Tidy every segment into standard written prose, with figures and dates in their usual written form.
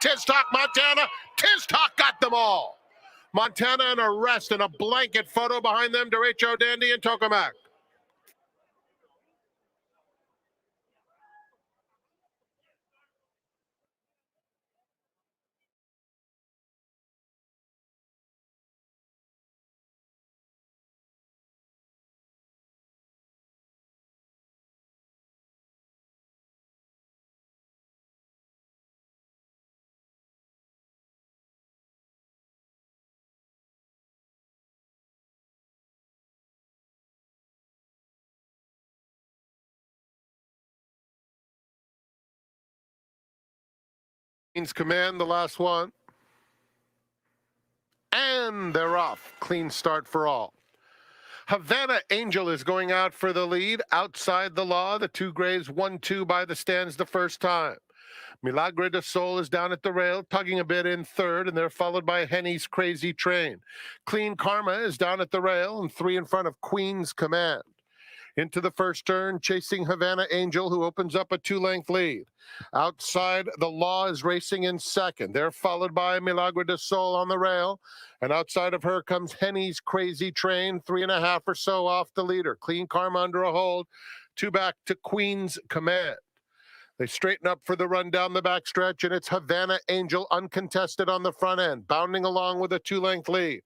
Tistock, Montana. Tistock got them all. Montana in a rest and a blanket photo behind them. Derecho, Dandy, and Tokamak. Queen's Command, the last one. And they're off. Clean start for all. Havana Angel is going out for the lead. Outside the law, the two grays 1-2 by the stands the first time. Milagre de Sol is down at the rail, tugging a bit in third, and they're followed by Henny's Crazy Train. Clean Karma is down at the rail, and 3 in front of Queen's Command. Into the first turn, chasing Havana Angel, who opens up a 2-length lead. Outside, the Law is racing in second. They're followed by Milagre de Sol on the rail. And outside of her comes Henny's Crazy Train, 3.5 or so off the leader. Clean Karma under a hold. 2 back to Queen's Command. They straighten up for the run down the backstretch, and it's Havana Angel uncontested on the front end, bounding along with a 2-length lead.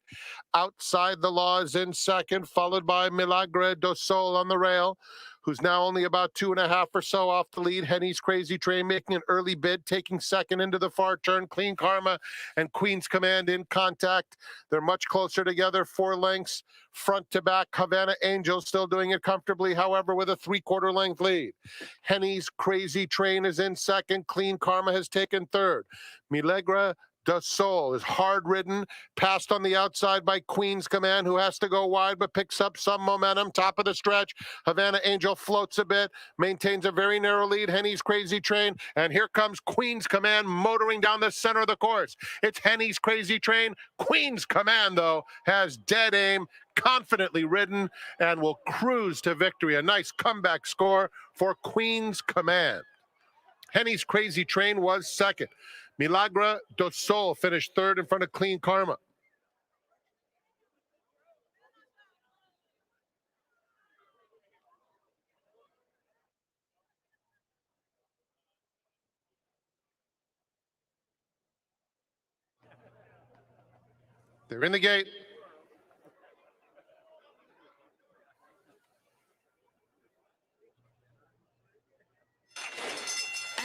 Outside the Law is in second, followed by Milagre do Sol on the rail, who's now only about 2.5 or so off the lead. Henny's Crazy Train making an early bid, taking second into the far turn. Clean Karma and Queen's Command in contact. They're much closer together, 4 lengths front to back. Havana Angel still doing it comfortably, however, with a 3/4 length lead. Henny's Crazy Train is in second. Clean Karma has taken third. Milagre de Sol is hard-ridden, passed on the outside by Queen's Command, who has to go wide but picks up some momentum. Top of the stretch, Havana Angel floats a bit, maintains a very narrow lead. Henny's Crazy Train, and here comes Queen's Command motoring down the center of the course. It's Henny's Crazy Train. Queen's Command, though, has dead aim, confidently ridden, and will cruise to victory. A nice comeback score for Queen's Command. Henny's Crazy Train was second. Milagre do Sol finished third in front of Clean Karma. They're in the gate.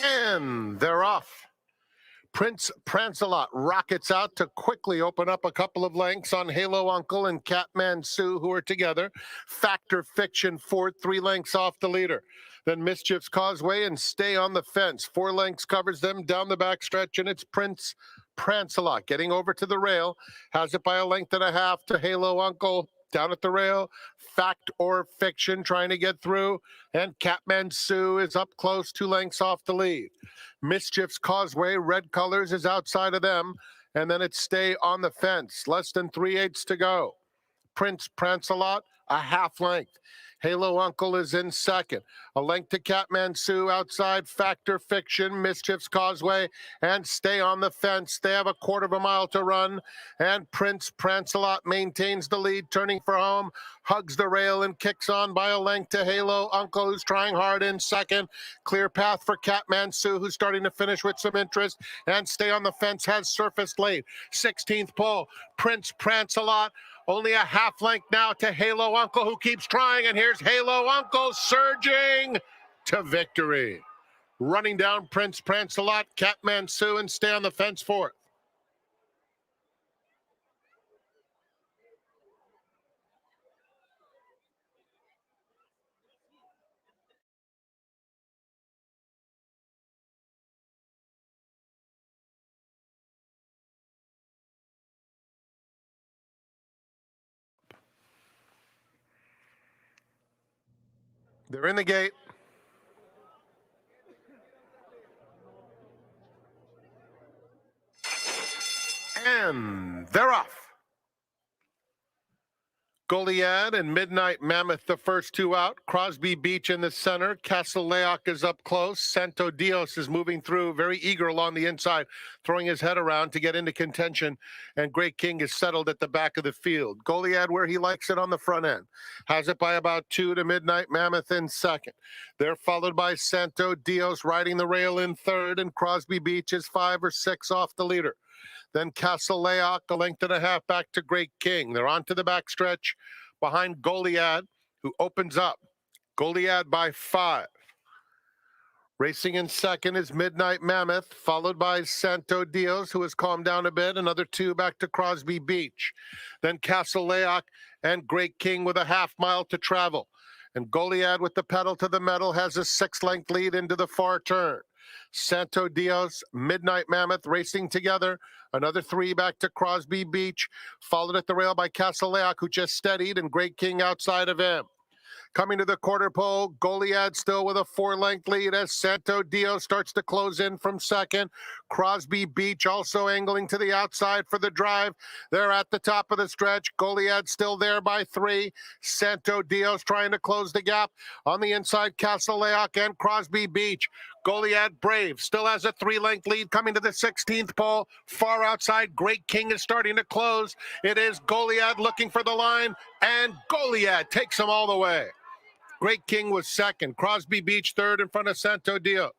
And they're off. Prince Prancelot rockets out to quickly open up a couple of lengths on Halo Uncle and Catman Sue, who are together. Factor Fiction fourth, 3 lengths off the leader. Then Mischief's Causeway and Stay on the Fence. 4 lengths covers them down the backstretch, and it's Prince Prancelot getting over to the rail. Has it by a length and a half to Halo Uncle. Down at the rail, Fact or Fiction trying to get through, and Catman Sue is up close, 2 lengths off the lead. Mischief's Causeway, red colors, is outside of them, and then it's Stay on the Fence. Less than 3/8 to go. Prince Prancelot, a half length. Halo Uncle is in second. A length to Catman Sue outside. Factor Fiction, Mischief's Causeway, and Stay on the Fence. They have a 1/4 mile to run, and Prince Prancelot maintains the lead, turning for home, hugs the rail and kicks on by a length to Halo Uncle, who's trying hard in second. Clear path for Catman Sue, who's starting to finish with some interest, and Stay on the Fence has surfaced late. 16th pole, Prince Prancelot, only a half length now to Halo Uncle, who keeps trying, and here's Halo Uncle surging to victory. Running down Prince Prancelot, Catman Sue, and Stay on the Fence fourth. They're in the gate. And they're off. Golad and Midnight Mammoth, the first two out. Crosby Beach in the center. Castle Leoc is up close. Santo Dios is moving through, very eager along the inside, throwing his head around to get into contention. And Great King is settled at the back of the field. Golad where he likes it on the front end. Has it by about 2 to Midnight Mammoth in second. They're followed by Santo Dios riding the rail in third, and Crosby Beach is 5 or 6 off the leader. Then Castle Leoc, a length and a half back to Great King. They're onto the backstretch behind Golad, who opens up. Golad by 5. Racing in second is Midnight Mammoth, followed by Santo Dios, who has calmed down a bit. Another 2 back to Crosby Beach. Then Castle Leoc and Great King with a half mile to travel. And Golad with the pedal to the metal has a 6-length lead into the far turn. Santo Dios, Midnight Mammoth racing together. Another 3 back to Crosby Beach, followed at the rail by Castle Leoc, who just steadied, and Great King outside of him. Coming to the quarter pole, Golad still with a 4-length lead as Santo Dios starts to close in from second. Crosby Beach also angling to the outside for the drive. They're at the top of the stretch. Golad still there by 3. Santo Dios trying to close the gap. On the inside, Castle Leoc and Crosby Beach. Golad brave, still has a 3-length lead coming to the 16th pole. Far outside, Great King is starting to close. It is Golad looking for the line, and Golad takes him all the way. Great King was second. Crosby Beach third in front of Santo Dios.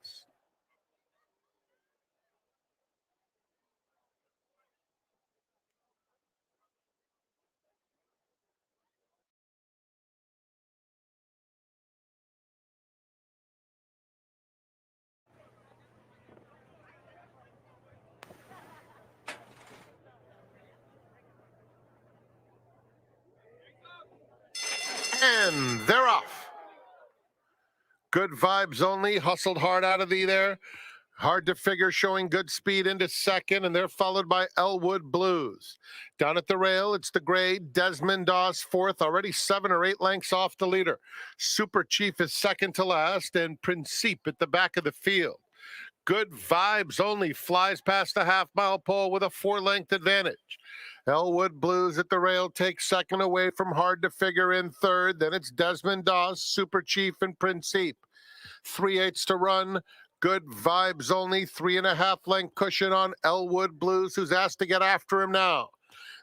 And they're off. Good vibes only, hustled hard out of there. Hard to figure, showing good speed into second, and they're followed by Elwood Blues. Down at the rail, it's the gray Desmond Doss fourth, already 7 or 8 lengths off the leader. Super Chief is second to last, and Principe at the back of the field. Good vibes only flies past the half-mile pole with a 4-length advantage. Elwood Blues at the rail takes second away from Hard to Figure in third. Then it's Desmond Doss, Super Chief, and Principe. 3/8 to run. Good vibes only. 3.5 length cushion on Elwood Blues, who's asked to get after him now.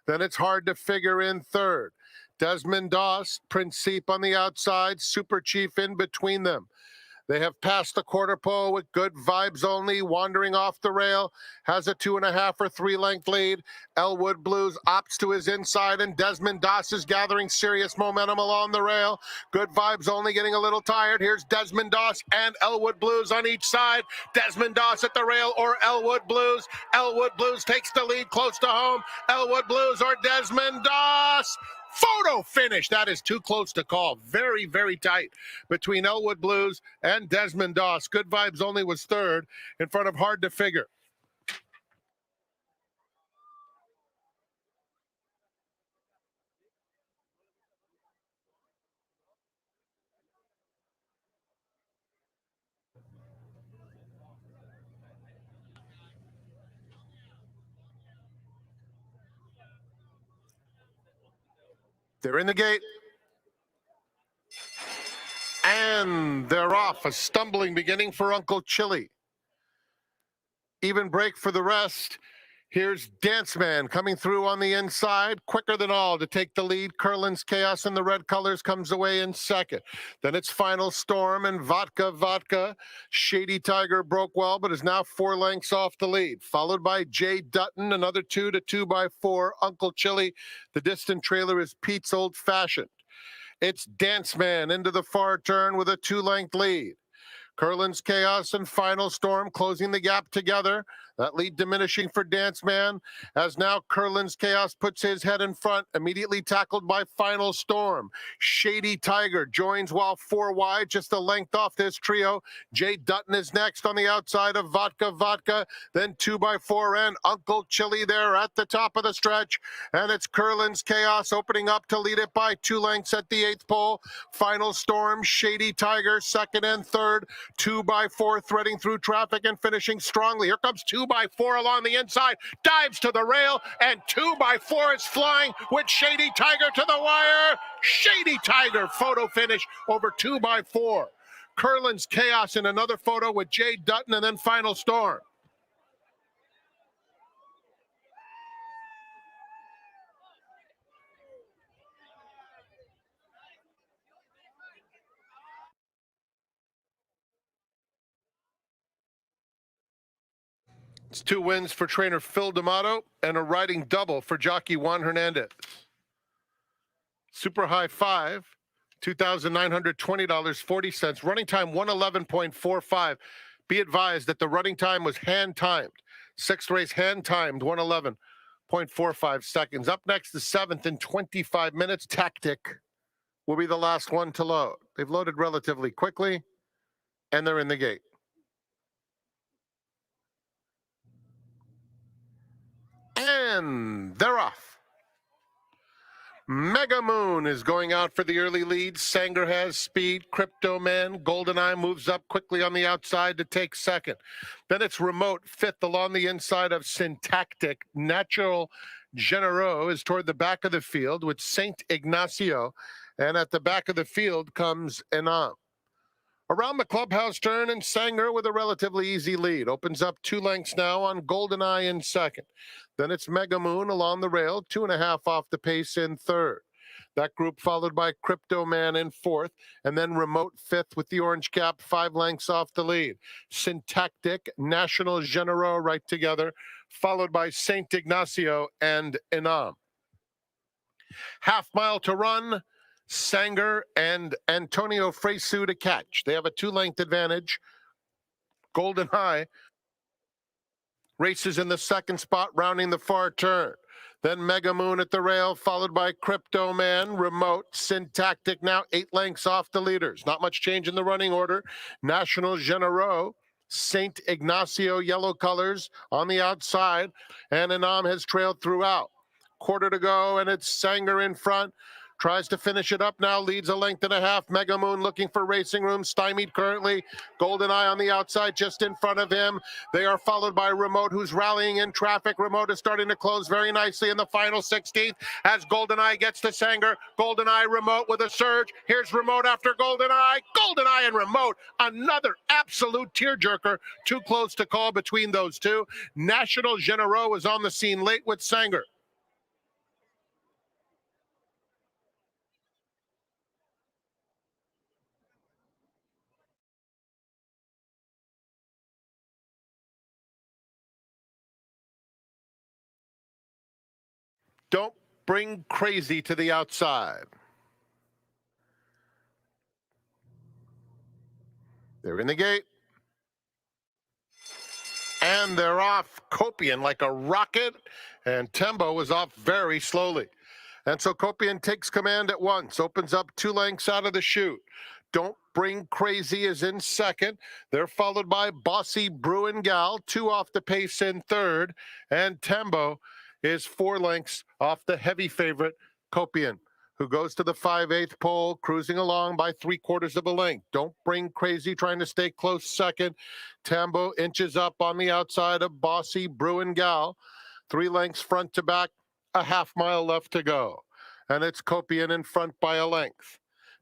Then it's Hard to Figure in third. Desmond Doss, Principe on the outside, Super Chief in between them. They have passed the quarter pole with Good Vibes Only, wandering off the rail, has a 2.5 or 3-length lead. Elwood Blues opts to his inside, and Desmond Doss is gathering serious momentum along the rail. Good Vibes Only getting a little tired. Here's Desmond Doss and Elwood Blues on each side. Desmond Doss at the rail or Elwood Blues. Elwood Blues takes the lead close to home. Elwood Blues or Desmond Doss. Photo finish. That is too close to call. Very, very tight between Elwood Blues and Desmond Doss. Good Vibes Only was third in front of Hard to Figure. They're in the gate. And they're off. A stumbling beginning for Uncle Chili. Even break for the rest. Here's Dance Man coming through on the inside, quicker than all to take the lead. Curlin's Chaos in the red colors comes away in second. Then it's Final Storm and Vodka. Shady Tiger broke well, but is now 4 lengths off the lead. Followed by Jay Dutton, another 2 to 2x4. Uncle Chili, the distant trailer is Pete's Old Fashioned. It's Dance Man into the far turn with a 2-length lead. Curlin's Chaos and Final Storm closing the gap together. That lead diminishing for Dance Man, as now Curlin's Chaos puts his head in front, immediately tackled by Final Storm. Shady Tiger joins while 4 wide, just a length off this trio. Jay Dutton is next on the outside of Vodka. Then 2x4 and Uncle Chili there at the top of the stretch. And it's Curlin's Chaos opening up to lead it by 2 lengths at the 8th pole. Final Storm, Shady Tiger, second and third. 2x4 threading through traffic and finishing strongly. Here comes 2 2x4 along the inside, dives to the rail, and 2x4 is flying with Shady Tiger to the wire. Shady Tiger photo finish over 2x4. Curlin's Chaos in another photo with Jay Dutton, and then Final Storm. It's 2 wins for trainer Phil D'Amato and a riding double for jockey Juan Hernandez. Super High 5, $2,920.40. Running time 111.45. Be advised that the running time was hand timed. Sixth race hand timed 111.45 seconds. Up next, the 7th in 25 minutes. Tactic will be the last one to load. They've loaded relatively quickly, and they're in the gate. And they're off. Mega Moon is going out for the early lead. Sanger has speed. Crypto Man. Goldeneye moves up quickly on the outside to take second. Then it's Remote, fifth along the inside of Syntactic. Natural Genero is toward the back of the field with Saint Ignacio. And at the back of the field comes Enam. Around the clubhouse turn, and Sanger with a relatively easy lead. Opens up 2 lengths now on Goldeneye in second. Then it's Mega Moon along the rail, 2.5 off the pace in third. That group followed by Crypto Man in fourth, and then Remote fifth with the orange cap, 5 lengths off the lead. Syntactic, National Genero right together, followed by Saint Ignacio and Enam. Half mile to run. Sanger and Antonio Fresu to catch. They have a 2-length advantage. Golden High races in the second spot, rounding the far turn. Then Mega Moon at the rail, followed by Crypto Man, Remote, Syntactic now 8 lengths off the leaders. Not much change in the running order. National Genero, Saint Ignacio yellow colors on the outside, and Enam has trailed throughout. Quarter to go, and it's Sanger in front. Tries to finish it up now, leads a length and a half. Mega Moon looking for racing room, stymied currently. Goldeneye on the outside, just in front of him. They are followed by Remote, who's rallying in traffic. Remote is starting to close very nicely in the final 16th as Goldeneye gets to Sanger. Goldeneye, Remote with a surge. Here's Remote after Goldeneye. Goldeneye and Remote, another absolute tearjerker. Too close to call between those two. National Genero is on the scene late with Sanger. Don't bring crazy to the outside. They're in the gate. And they're off. Copion like a rocket. And Tembo was off very slowly. And so Copion takes command at once. Opens up 2 lengths out of the chute. Don't Bring Crazy is in second. They're followed by Bossy Bruin Gal, 2 off the pace in third. And Tembo is 4 lengths off the heavy favorite, Copion, who goes to the 5/8 pole, cruising along by 3/4 of a length. Don't Bring Crazy trying to stay close second. Tembo inches up on the outside of Bossy Bruin Gal. 3 lengths front to back, a half mile left to go. And it's Copion in front by a length.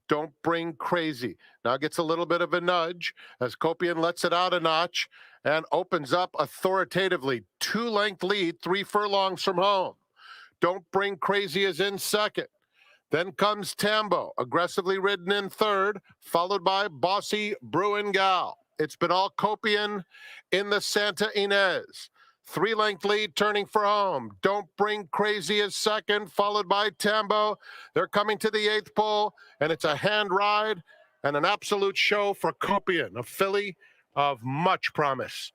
Don't Bring Crazy now gets a little bit of a nudge as Copion lets it out a notch and opens up authoritatively. 2-length lead, 3 furlongs from home. Don't Bring Crazy is in second. Then comes Tambo, aggressively ridden in third, followed by Bossy Bruin Gal. It's been all Copion in the Santa Ynez. 3-length lead turning for home. Don't Bring Crazy is second, followed by Tambo. They're coming to the 8th pole, and it's a hand ride and an absolute show for Copion, a filly of much promise.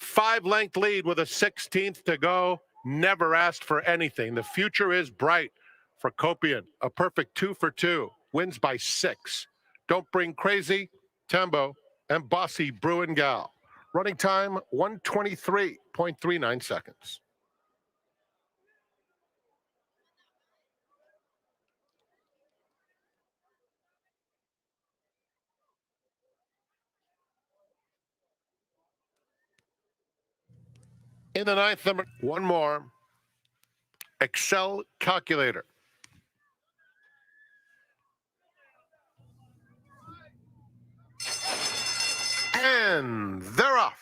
5-length lead with a 16th to go. Never asked for anything. The future is bright for Copion. A perfect 2 for 2. Wins by 6. Don't Bring Crazy, Tambo, and Bossy Bruin Gal. Running time, 1:23.39 seconds. In the ninth, number one more. Excel calculator. And they're off.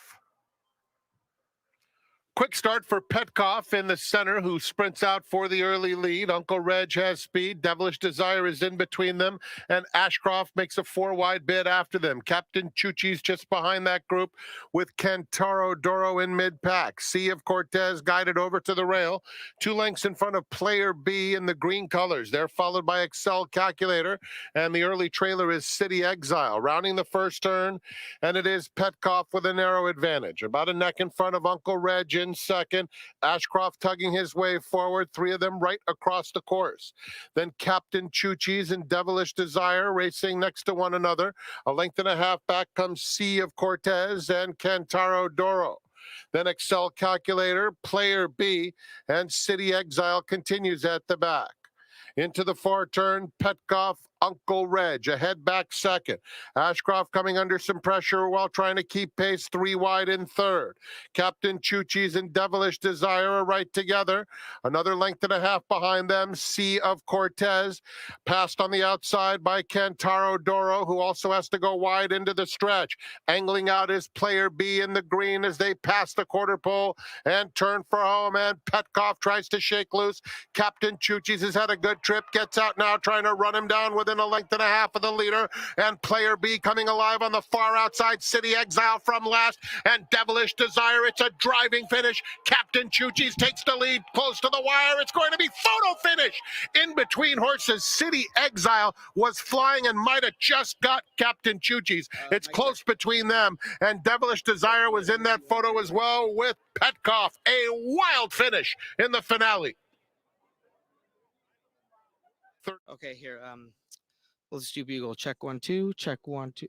Quick start for Petkoff in the center, who sprints out for the early lead. Uncle Reg has speed. Devilish Desire is in between them, and Ashcroft makes a 4-wide bid after them. Captain Chuchi's just behind that group with Kentaro Doro in mid-pack. Sea of Cortez guided over to the rail, 2 lengths in front of Player B in the green colors. They're followed by Excel Calculator, and the early trailer is City Exile. Rounding the first turn, and it is Petkoff with a narrow advantage. About a neck in front of Uncle Reg in second. Ashcroft tugging his way forward, 3 of them right across the course. Then Captain Chuchi's and Devilish Desire racing next to one another. A length and a half back comes Sea of Cortez and Kentaro Doro. Then Excel Calculator, Player B, and City Exile continues at the back. Into the far turn, Petkoff, Uncle Reg, ahead back second. Ashcroft coming under some pressure while trying to keep pace, 3 wide in third. Captain Chuchi's and Devilish Desire are right together. Another length and a half behind them, Sea of Cortez. Passed on the outside by Kentaro Doro, who also has to go wide into the stretch. Angling out is Player B in the green as they pass the quarter pole and turn for home, and Petkoff tries to shake loose. Captain Chuchi's has had a good trip, gets out now trying to run him down within a length and a half of the leader, and Player B coming alive on the far outside. City Exile from last, and Devilish Desire. It's a driving finish. Captain Chuchi's takes the lead close to the wire. It's going to be photo finish in between horses. City Exile was flying and might have just got Captain Chuchi's. It's close between them, and Devilish Desire was in that photo as well with Petkoff. A wild finish in the finale. Okay, here. Let's do bugle. Check 1 2. Check 1 2.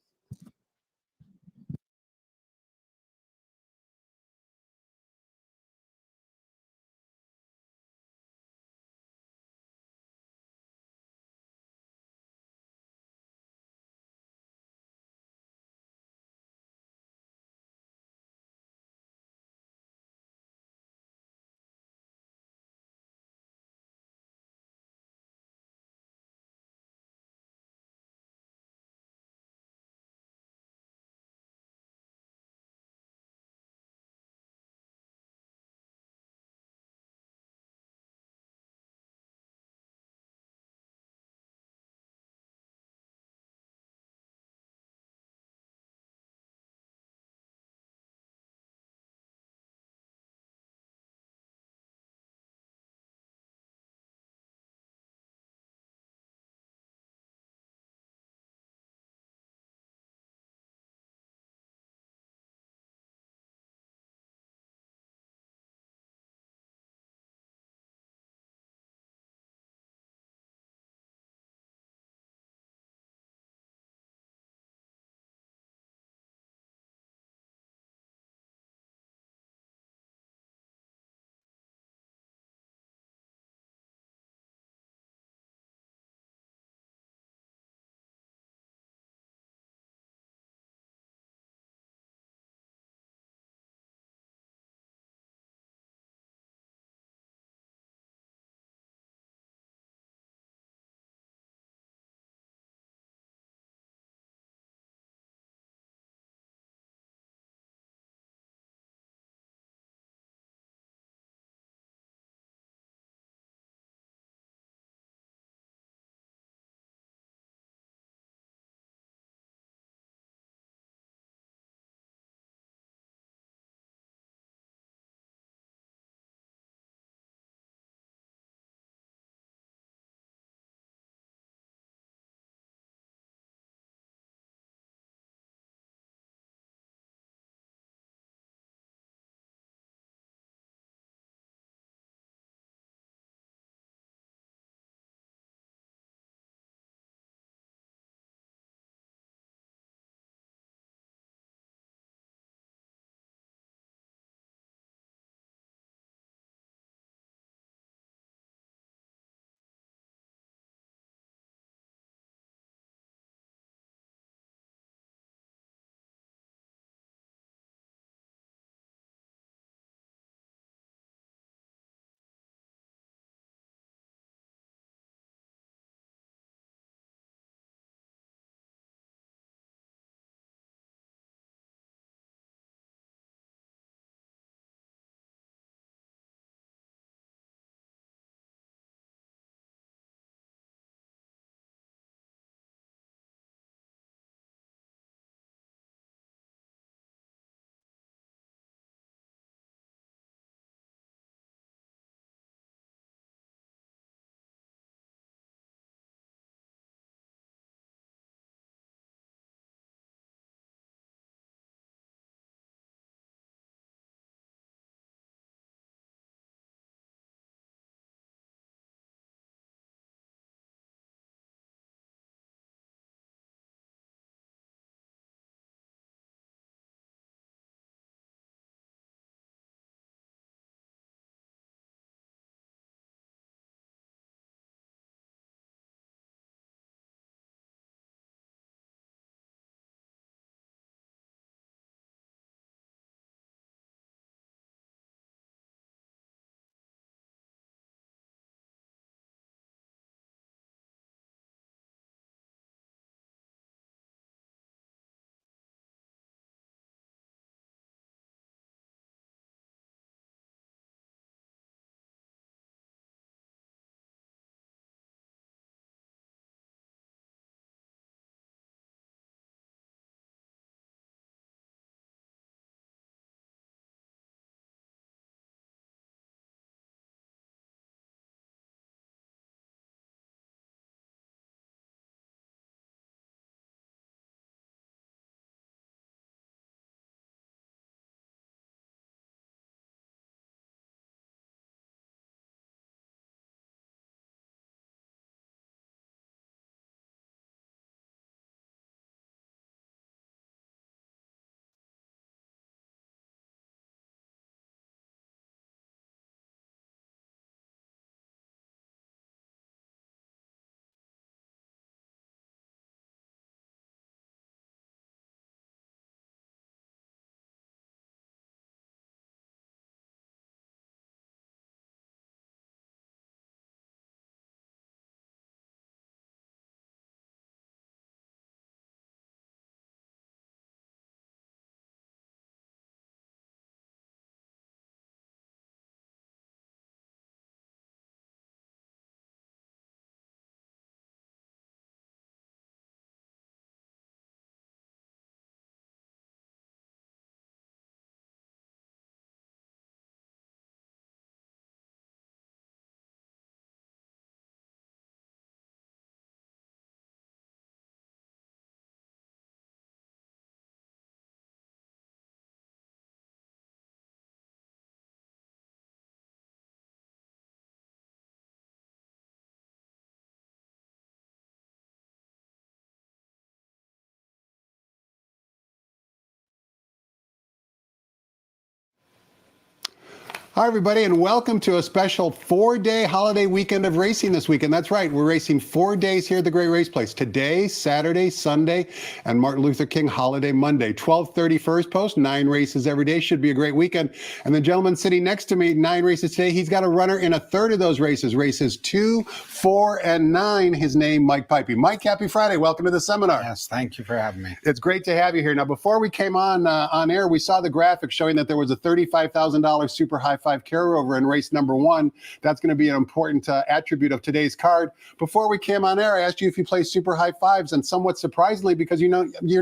Hi, everybody, and welcome to a special 4-day holiday weekend of racing this weekend. That's right, we're racing 4 days here at the Great Race Place. Today, Saturday, Sunday, and Martin Luther King holiday Monday. 12:30 first post, 9 races every day. Should be a great weekend. And the gentleman sitting next to me, 9 races today. He's got a runner in a third of those races, races 2, 4, and 9. His name, Mike Puype. Mike, happy Friday. Welcome to the seminar. Yes, thank you for having me. It's great to have you here. Now, before we came on air, we saw the graphic showing that there was a $35,000 super high five carryover in race number 1. That's going to be an important attribute of today's card. Before we came on air, I asked you if you play super high fives, and somewhat surprisingly, because you're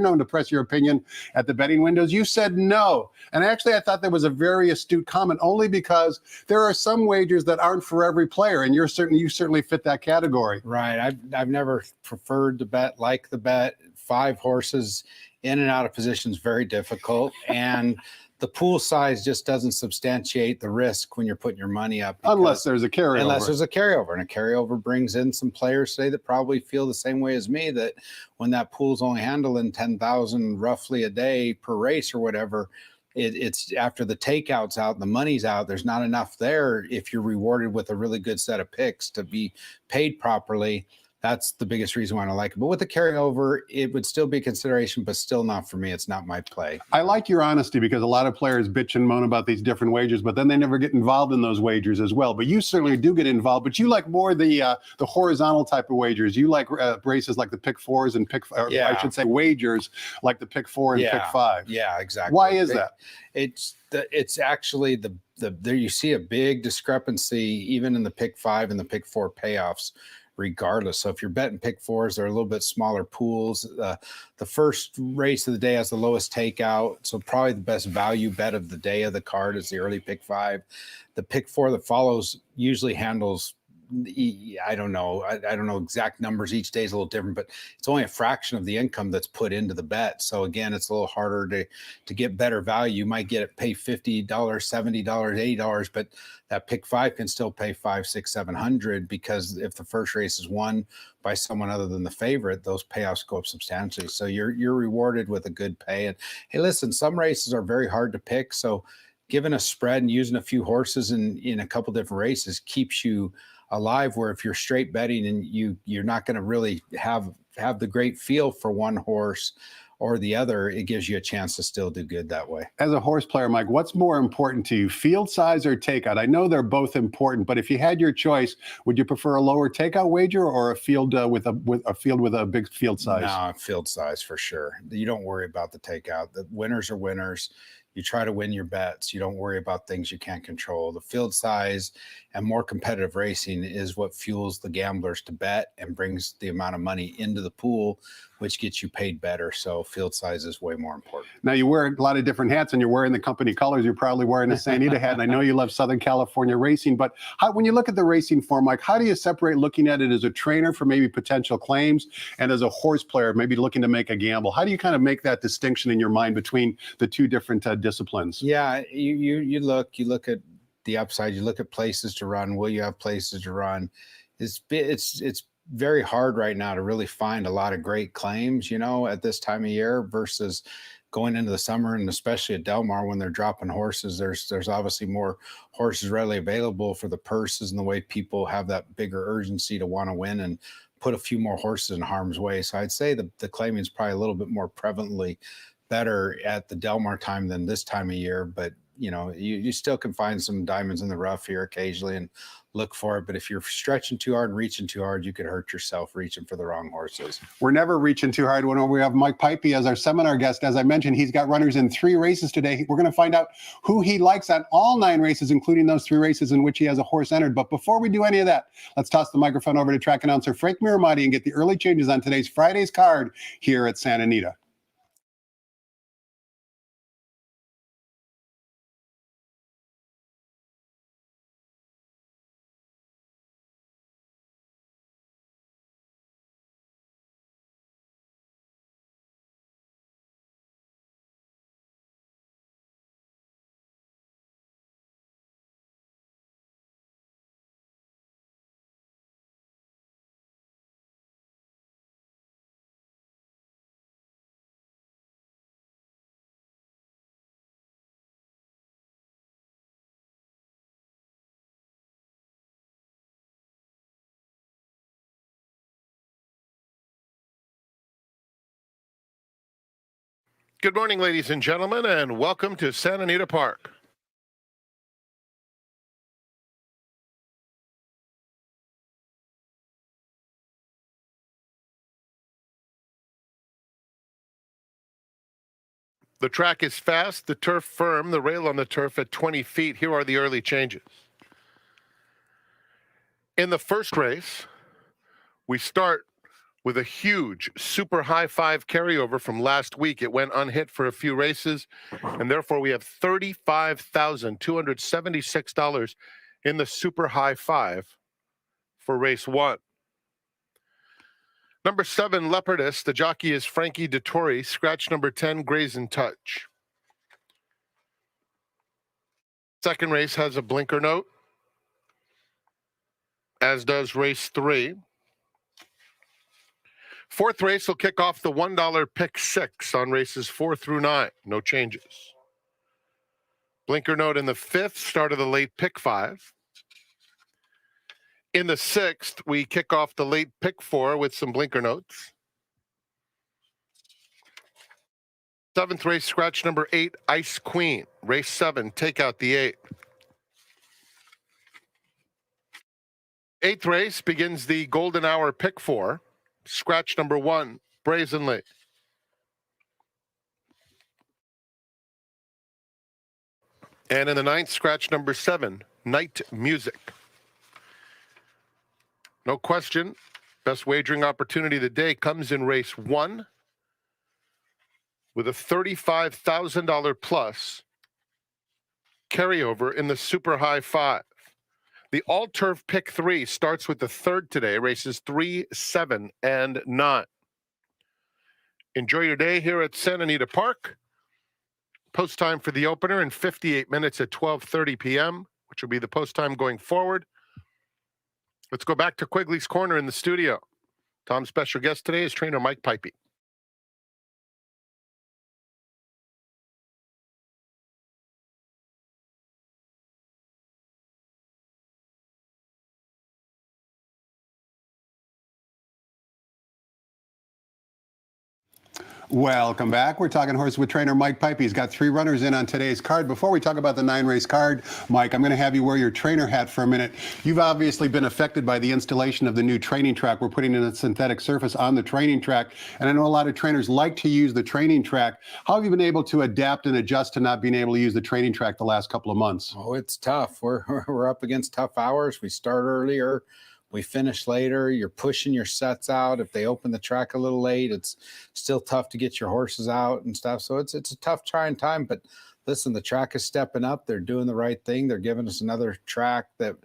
known to press your opinion at the betting windows, you said no. And actually, I thought that was a very astute comment, only because there are some wagers that aren't for every player, and you certainly fit that category. Right. I've never preferred the bet, like the bet. 5 horses in and out of position is very difficult, and the pool size just doesn't substantiate the risk when you're putting your money up. Unless there's a carryover. Unless there's a carryover, and a carryover brings in some players today that probably feel the same way as me, that when that pool's only handling 10,000 roughly a day per race or whatever, it's after the takeout's out and the money's out, there's not enough there if you're rewarded with a really good set of picks to be paid properly. That's the biggest reason why I don't like it. But with the carryover, it would still be a consideration, but still not for me. It's not my play. I like your honesty, because a lot of players bitch and moan about these different wagers, but then they never get involved in those wagers as well. But you certainly do get involved. But you like more the horizontal type of wagers. You like races like the pick 4s and I should say wagers like the pick 4 and pick 5. Yeah, exactly. Why is that? It's actually there you see a big discrepancy even in the pick 5 and the pick 4 payoffs regardless. So if you're betting pick 4s, they're a little bit smaller pools. The first race of the day has the lowest takeout, so probably the best value bet of the day of the card is the early pick 5. The pick 4 that follows usually handles, I don't know exact numbers. Each day is a little different, but it's only a fraction of the income that's put into the bet. So again, it's a little harder to get better value. You might pay $50, $70, $80, but that pick 5 can still pay $500, $600, $700, because if the first race is won by someone other than the favorite, those payouts go up substantially. So you're rewarded with a good pay. And hey, listen, some races are very hard to pick. So giving a spread and using a few horses in a couple different races keeps you alive, where if you're straight betting and you're not going to really have the great feel for one horse or the other, it gives you a chance to still do good that way. As a horse player, Mike, what's more important to you, field size or takeout? I know they're both important, but if you had your choice, would you prefer a lower takeout wager or a field with a big field size? No, field size for sure. You don't worry about the takeout. The winners are winners. You try to win your bets. You don't worry about things you can't control. The field size and more competitive racing is what fuels the gamblers to bet and brings the amount of money into the pool, which gets you paid better. So field size is way more important. Now, you wear a lot of different hats, and you're wearing the company colors. You're probably wearing a Santa Anita hat, and I know you love Southern California racing. But when you look at the racing form, Mike, how do you separate looking at it as a trainer for maybe potential claims and as a horse player, maybe looking to make a gamble? How do you kind of make that distinction in your mind between the two different disciplines? Yeah, you look at the upside. You look at places to run. Will you have places to run? It's very hard right now to really find a lot of great claims, at this time of year versus going into the summer, and especially at Del Mar when they're dropping horses. There's obviously more horses readily available for the purses, and the way people have that bigger urgency to want to win and put a few more horses in harm's way. So I'd say the claiming is probably a little bit more prevalently better at the Del Mar time than this time of year, but you still can find some diamonds in the rough here occasionally and look for it. But if you're stretching too hard and reaching too hard, you could hurt yourself reaching for the wrong horses. We're never reaching too hard when we have Mike Puype as our seminar guest. As I mentioned, he's got runners in 3 races today. We're going to find out who he likes on all 9 races, including those 3 races in which he has a horse entered. But before we do any of that, let's toss the microphone over to track announcer Frank Miramati and get the early changes on today's Friday's card here at Santa Anita. Good morning, ladies and gentlemen, and welcome to Santa Anita Park. The track is fast, the turf firm, the rail on the turf at 20 feet. Here are the early changes. In the first race, we start with a huge super high five carryover from last week. It went unhit for a few races, and therefore we have $35,276 in the super high five for race 1. Number 7, Leopardess. The jockey is Frankie Dettori. Scratch number 10, Brazen Touch. Second race has a blinker note, as does race 3. Fourth race will kick off the $1 pick 6 on races 4 through 9. No changes. Blinker note in the 5th, start of the late pick 5. In the 6th, we kick off the late pick 4 with some blinker notes. 7th race, scratch number 8, Ice Queen. Race 7, take out the 8. 8th race begins the golden hour pick 4. Scratch number 1, Brazenly. And in the 9th, scratch number 7, Night Music. No question, best wagering opportunity of the day comes in race 1 with a $35,000 plus carryover in the super high 5. The all-turf pick 3 starts with the 3rd today, races 3, 7, and 9. Enjoy your day here at Santa Anita Park. Post time for the opener in 58 minutes at 12:30 p.m., which will be the post time going forward. Let's go back to Quigley's Corner in the studio. Tom's special guest today is trainer Mike Puype. Welcome back. We're talking horse with trainer Mike Puype. He's got 3 runners in on today's card. Before we talk about the 9-race card, Mike, I'm going to have you wear your trainer hat for a minute. You've obviously been affected by the installation of the new training track. We're putting in a synthetic surface on the training track, and I know a lot of trainers like to use the training track. How have you been able to adapt and adjust to not being able to use the training track the last couple of months? Oh, it's tough. We're up against tough hours. We start earlier, we finish later. You're pushing your sets out. If they open the track a little late, it's still tough to get your horses out and stuff. So it's a tough trying time. But listen, the track is stepping up. They're doing the right thing. They're giving us another track that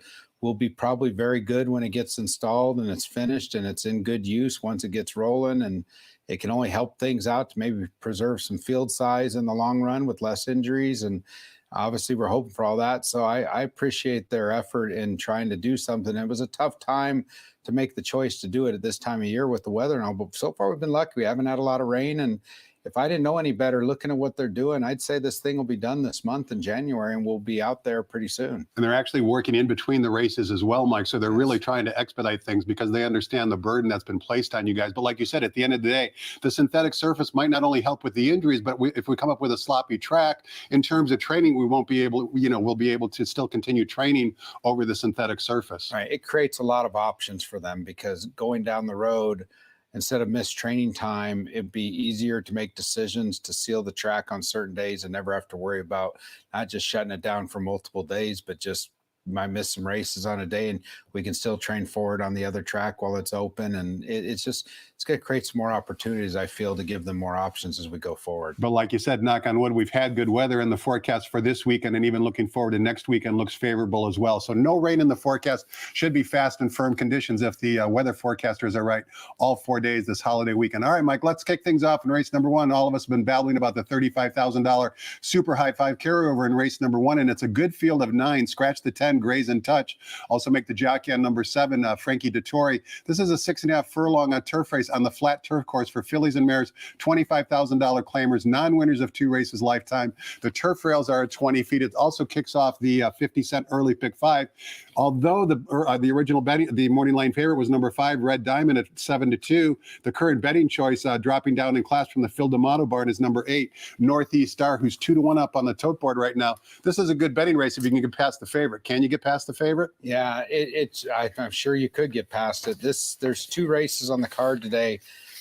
will be probably very good when it gets installed and it's finished and it's in good use once it gets rolling. And it can only help things out to maybe preserve some field size in the long run with less injuries. And obviously, we're hoping for all that. So I appreciate their effort in trying to do something. It was a tough time to make the choice to do it at this time of year with the weather and all. But so far, we've been lucky. We haven't had a lot of rain. And if I didn't know any better, looking at what they're doing, I'd say this thing will be done this month in January, and we'll be out there pretty soon. And they're actually working in between the races as well, Mike. So they're really trying to expedite things because they understand the burden that's been placed on you guys. But like you said, at the end of the day, the synthetic surface might not only help with the injuries, but if we come up with a sloppy track in terms of training, we won't be able, we'll be able to still continue training over the synthetic surface. Right. It creates a lot of options for them because going down the road, instead of missed training time, it'd be easier to make decisions to seal the track on certain days and never have to worry about not just shutting it down for multiple days, but just might miss some races on a day and we can still train forward on the other track while it's open. And it's going to create some more opportunities, I feel, to give them more options as we go forward. But like you said, knock on wood, we've had good weather in the forecast for this weekend, and even looking forward to next weekend looks favorable as well. So no rain in the forecast. Should be fast and firm conditions if the weather forecasters are right all 4 days this holiday weekend. All right, Mike, let's kick things off in race number 1. All of us have been battling about the $35,000 super high 5 carryover in race number 1, and it's a good field of 9. Scratch the 10, 1, Graze and Touch. Also make the jockey on number 7, Frankie Dettori. This is a 6.5 furlong turf race on the flat turf course for fillies and mares, $25,000 claimers, non-winners of 2 races lifetime. The turf rails are at 20 feet. It also kicks off the 50-cent early pick 5. Although the original betting, the morning line favorite was number 5, Red Diamond, at 7-2. The current betting choice, dropping down in class from the Phil D'Amato barn, is number 8, Northeast Star, who's 2-1 up on the tote board right now. This is a good betting race if you can get past the favorite. Can you get past the favorite? Yeah, I'm sure you could get past it. There's 2 races on the card today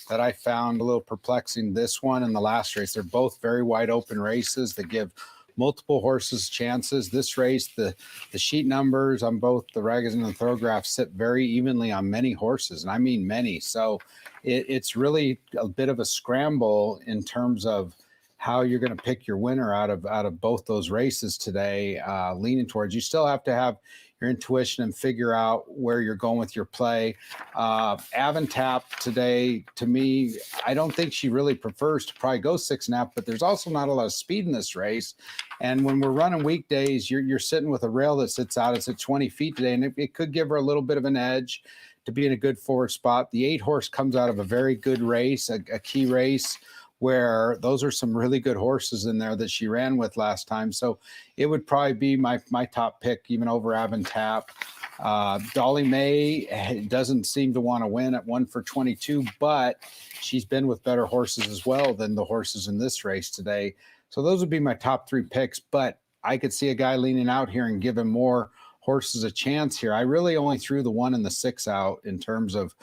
that I found a little perplexing. This one and the last race, they're both very wide open races that give multiple horses chances. This race, the sheet numbers on both the Ragas and the Thoroughgraphs sit very evenly on many horses, and I mean many. So it's really a bit of a scramble in terms of how you're going to pick your winner out of both those races today. Leaning towards, you still have to have your intuition and figure out where you're going with your play. Avantap today, to me, I don't think she really prefers to probably go 6.5, but there's also not a lot of speed in this race. And when we're running weekdays, you're sitting with a rail that sits out. It's at 20 feet today, and it could give her a little bit of an edge to be in a good forward spot. The 8 horse comes out of a very good race, a key race, where those are some really good horses in there that she ran with last time. So it would probably be my top pick, even over Avantap. Dolly May doesn't seem to want to win at 1 for 22, but she's been with better horses as well than the horses in this race today. So those would be my top 3 picks, but I could see a guy leaning out here and giving more horses a chance here. I really only threw the 1 and the 6 out in terms of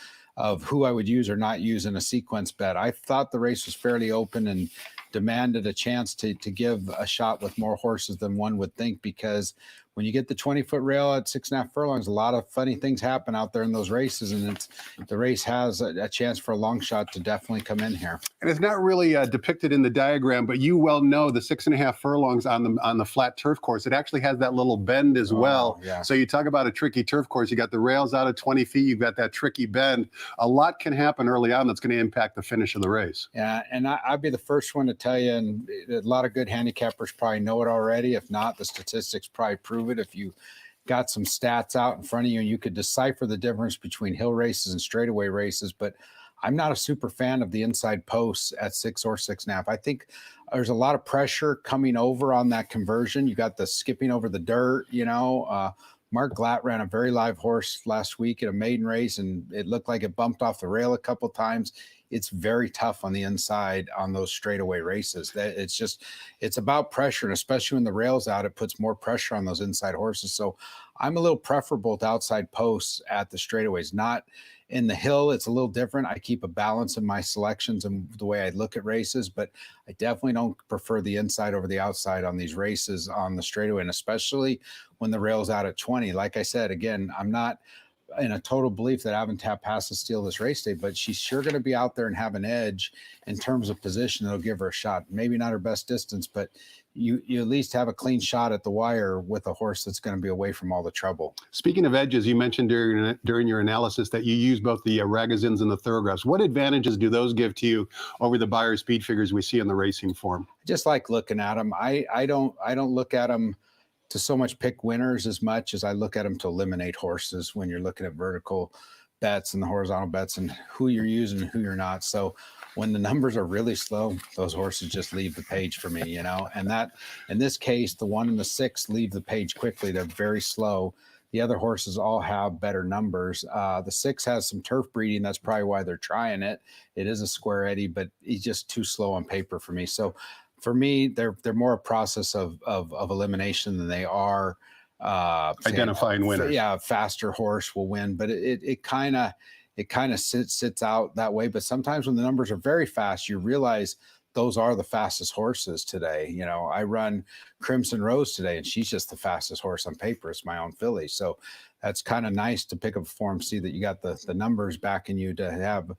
who I would use or not use in a sequence bet. I thought the race was fairly open and demanded a chance to give a shot with more horses than one would think, because when you get the 20-foot rail at 6.5 furlongs, a lot of funny things happen out there in those races, and the race has a chance for a long shot to definitely come in here. And it's not really depicted in the diagram, but you well know the 6.5 furlongs on the flat turf course. It actually has that little bend as well. Yeah. So you talk about a tricky turf course. You got the rails out at 20 feet. You've got that tricky bend. A lot can happen early on that's going to impact the finish of the race. Yeah, and I'd be the first one to tell you, and a lot of good handicappers probably know it already. If not, the statistics probably prove it. If you got some stats out in front of you and you could decipher the difference between hill races and straightaway races, but I'm not a super fan of the inside posts at 6 or 6.5. I think there's a lot of pressure coming over on that conversion. You got the skipping over the dirt, Mark Glatt ran a very live horse last week at a maiden race, and it looked like it bumped off the rail a couple times. It's very tough on the inside on those straightaway races. It's about pressure, and especially when the rail's out, it puts more pressure on those inside horses. So I'm a little preferable to outside posts at the straightaways. Not in the hill, it's a little different. I keep a balance in my selections and the way I look at races, but I definitely don't prefer the inside over the outside on these races on the straightaway, and especially when the rail's out at 20. Like I said, again, I'm not in a total belief that Avantap has to steal this race day, but she's sure going to be out there and have an edge in terms of position that'll give her a shot. Maybe not her best distance, but you at least have a clean shot at the wire with a horse that's going to be away from all the trouble. Speaking of edges, you mentioned during your analysis that you use both the Ragazins and the Thoroughgraphs. What advantages do those give to you over the Beyer speed figures we see in the racing form? I just like looking at them. I don't look at them to so much pick winners as much as I look at them to eliminate horses when you're looking at vertical bets and the horizontal bets and who you're using and who you're not. So when the numbers are really slow, those horses just leave the page for me, and that, in this case, the 1 and the 6 leave the page quickly. They're very slow. The other horses all have better numbers. The 6 has some turf breeding. That's probably why they're trying it. It is a square eddy, but he's just too slow on paper for me. So for me, they're more a process of elimination than they are identifying winners. Yeah, faster horse will win, but it kind of sits out that way. But sometimes when the numbers are very fast, you realize those are the fastest horses today. I run Crimson Rose today, and she's just the fastest horse on paper. It's my own filly, so that's kind of nice to pick up a form, see that you got the numbers backing you to have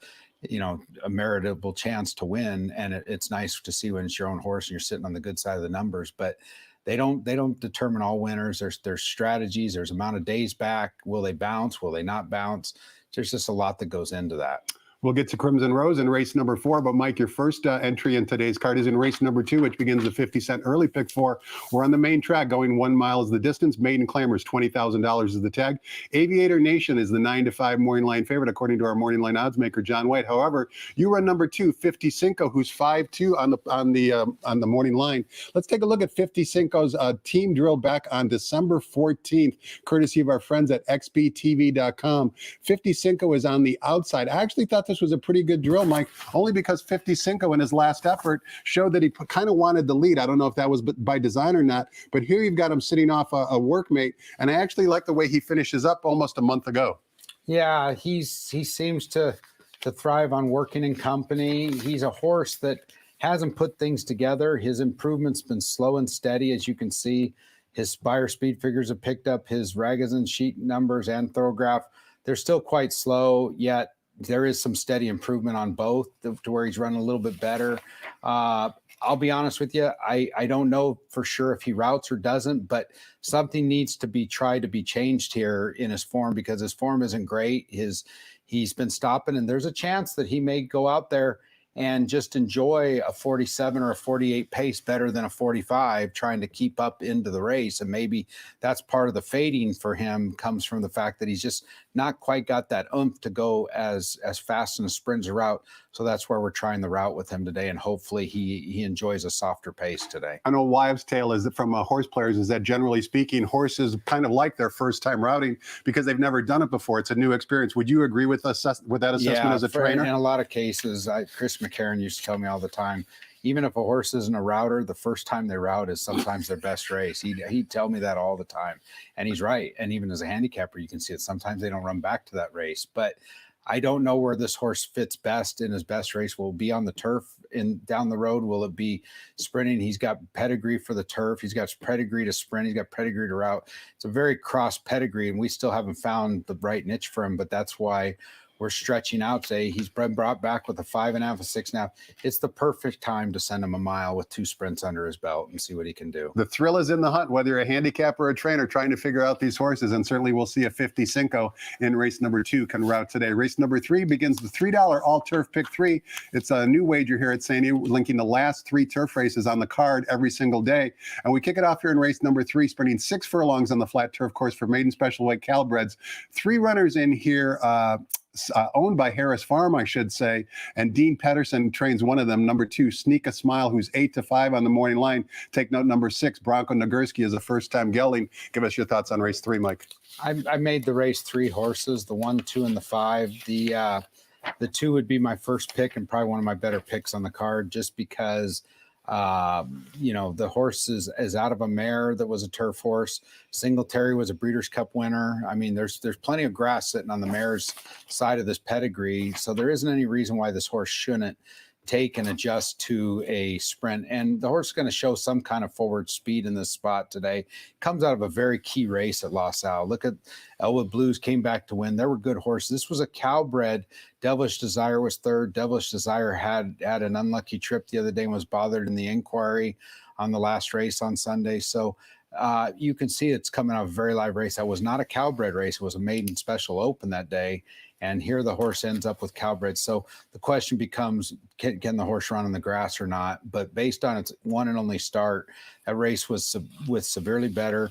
a meritable chance to win. And it's nice to see when it's your own horse and you're sitting on the good side of the numbers, but they don't determine all winners. There's strategies, there's amount of days back. Will they bounce? Will they not bounce? There's just a lot that goes into that. We'll get to Crimson Rose in race number 4. But Mike, your first entry in today's card is in race number 2, which begins the 50-cent early pick 4. We're on the main track, going 1 mile is the distance. Maiden Clamors, $20,000 is the tag. Aviator Nation is the 9-5 morning line favorite, according to our morning line odds maker, John White. However, you run number 2, 50 Cinco, who's 5-2 on the morning line. Let's take a look at 50 Cinco's team drill back on December 14th, courtesy of our friends at xbtv.com. 50 Cinco is on the outside. I actually thought this was a pretty good drill, Mike, only because 50 Cinco in his last effort showed that he kind of wanted the lead. I don't know if that was by design or not, but here you've got him sitting off a workmate, and I actually like the way he finishes up almost a month ago. Yeah, he seems to thrive on working in company. He's a horse that hasn't put things together. His improvement's been slow and steady, as you can see. His Spire speed figures have picked up. His Ragozin sheet numbers and Thorograph, they're still quite slow, yet there is some steady improvement on both to where he's running a little bit better. I'll be honest with you. I don't know for sure if he routes or doesn't, but something needs to be tried to be changed here in his form, because his form isn't great. He's been stopping, and there's a chance that he may go out there and just enjoy a 47 or a 48 pace better than a 45, trying to keep up into the race. And maybe that's part of the fading for him, comes from the fact that he's just not quite got that oomph to go as fast in a sprint route. So that's where we're trying the route with him today, and hopefully he enjoys a softer pace today. I know wives' tale is that from horse players is that generally speaking, horses kind of like their first time routing because they've never done it before. It's a new experience. Would you agree with that assessment as a trainer? In a lot of cases, Chris McCarron used to tell me all the time, even if a horse isn't a router, the first time they route is sometimes their best race. He'd tell me that all the time, and he's right. And even as a handicapper, you can see it. Sometimes they don't run back to that race, but I don't know where this horse fits best in his best race. Will it be on the turf down the road? Will it be sprinting? He's got pedigree for the turf. He's got pedigree to sprint. He's got pedigree to route. It's a very cross pedigree, and we still haven't found the right niche for him, but that's why we're stretching out today. He's been brought back with a 5.5, a 6.5. It's the perfect time to send him a mile with 2 sprints under his belt and see what he can do. The thrill is in the hunt, whether you're a handicapper or a trainer trying to figure out these horses. And certainly we'll see a 50 Cinco in race number 2 can route today. Race number 3 begins the $3 all turf pick 3. It's a new wager here at Shady, linking the last 3 turf races on the card every single day. And we kick it off here in race number 3, sprinting 6 furlongs on the flat turf course for maiden special weight Calabreds. 3 runners in here, owned by Harris Farm, I should say, and Dean Pedersen trains one of them. Number 2, Sneak a Smile, who's 8-5 on the morning line. Take note, number 6, Bronco Nagurski is a first-time gelding. Give us your thoughts on race 3, Mike. I made the race 3 horses, the 1, 2, and the 5. The 2 would be my first pick and probably one of my better picks on the card, just because the horse is out of a mare that was a turf horse. Singletary was a Breeders' Cup winner. I mean, there's plenty of grass sitting on the mare's side of this pedigree, so there isn't any reason why this horse shouldn't take and adjust to a sprint. And the horse is going to show some kind of forward speed in this spot today. Comes out of a very key race at Los Al. Look at Elwood Blues came back to win. There were good horses. This was a Calbred. Devilish Desire was 3rd. Devilish Desire had an unlucky trip the other day and was bothered in the inquiry on the last race on Sunday. So you can see it's coming out of a very live race. That was not a Calbred race. It was a maiden special open that day. And here the horse ends up with Calbred. So the question becomes, can the horse run on the grass or not? But based on its one and only start, that race was with severely better.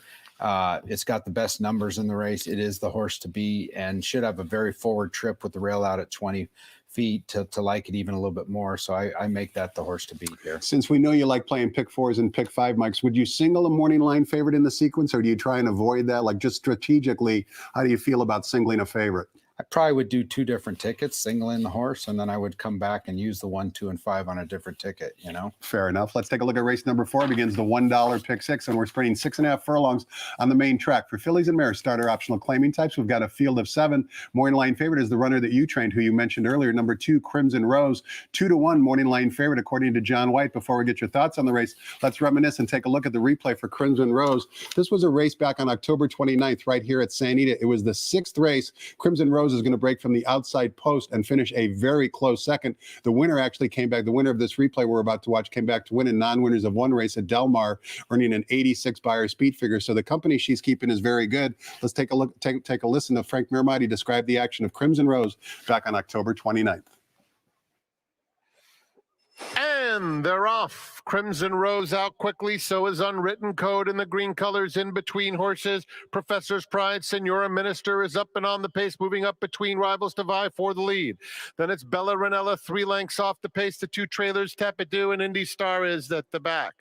It's got the best numbers in the race. It is the horse to be, and should have a very forward trip with the rail out at 20 feet to like it even a little bit more. So I make that the horse to beat here. Since we know you like playing pick 4s and pick 5, Mikes, would you single a morning line favorite in the sequence, or do you try and avoid that? Like, just strategically, how do you feel about singling a favorite? I probably would do 2 different tickets, single in the horse, and then I would come back and use the 1, 2, and 5 on a different ticket, Fair enough. Let's take a look at race number 4. Begins the $1 pick 6, and we're sprinting 6.5 furlongs on the main track. For fillies and mares, starter optional claiming types, we've got a field of 7. Morning line favorite is the runner that you trained, who you mentioned earlier, number 2, Crimson Rose. 2-1 morning line favorite, according to John White. Before we get your thoughts on the race, let's reminisce and take a look at the replay for Crimson Rose. This was a race back on October 29th, right here at San Ita. It was the 6th race. Crimson Rose is going to break from the outside post and finish a very close second. The winner actually came back. The winner of this replay we're about to watch came back to win, and non-winners of one race at Del Mar, earning an 86 buyer speed figure. So the company she's keeping is very good. Let's take a look, take a listen to Frank Mirmati describe the action of Crimson Rose back on October 29th. And they're off. Crimson Rose out quickly. So is Unwritten Code in the green colors in between horses. Professor's Pride, Senora Minister is up and on the pace, moving up between rivals to vie for the lead. Then it's Bella Ranella, 3 lengths off the pace. The 2 trailers, Tapidou and Indy Star is at the back.